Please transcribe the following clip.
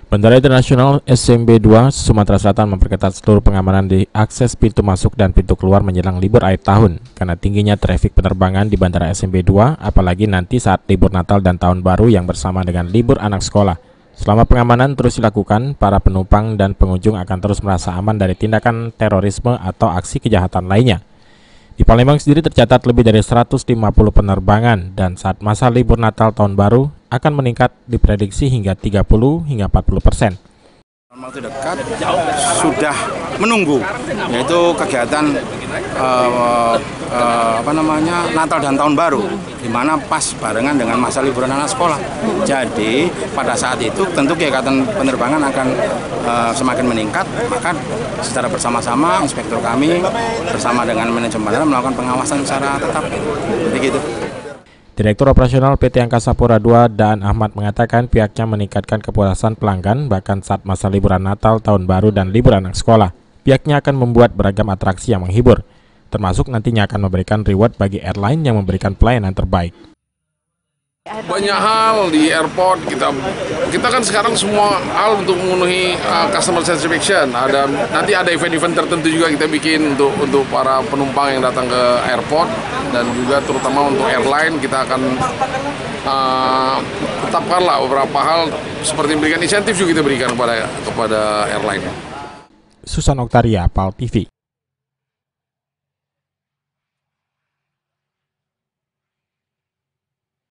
Bandara Internasional SMB 2 Sumatera Selatan memperketat seluruh pengamanan di akses pintu masuk dan pintu keluar menjelang libur akhir tahun karena tingginya trafik penerbangan di Bandara SMB 2, apalagi nanti saat libur Natal dan Tahun Baru yang bersama dengan libur anak sekolah. Selama pengamanan terus dilakukan, para penumpang dan pengunjung akan terus merasa aman dari tindakan terorisme atau aksi kejahatan lainnya. Di Palembang sendiri tercatat lebih dari 150 penerbangan dan saat masa libur Natal Tahun Baru akan meningkat diprediksi hingga 30 hingga 40%. Waktu dekat sudah menunggu, yaitu kegiatan Natal dan Tahun Baru, di mana pas barengan dengan masa liburan anak sekolah. Jadi pada saat itu tentu kegiatan penerbangan akan semakin meningkat, maka secara bersama-sama inspektur kami bersama dengan manajemen bandara melakukan pengawasan secara tetap. Begitu. Direktur Operasional PT Angkasa Pura II Daan Ahmad mengatakan pihaknya meningkatkan kepuasan pelanggan bahkan saat masa liburan Natal, Tahun Baru, dan libur anak sekolah. Pihaknya akan membuat beragam atraksi yang menghibur, termasuk nantinya akan memberikan reward bagi airline yang memberikan pelayanan terbaik. Banyak hal di airport, kita kan sekarang semua hal untuk memenuhi customer satisfaction. Nanti ada event-event tertentu juga kita bikin untuk para penumpang yang datang ke airport, dan juga terutama untuk airline kita akan tetapkanlah beberapa hal seperti memberikan insentif juga kita berikan kepada airline. Susan Oktaria, PAL TV.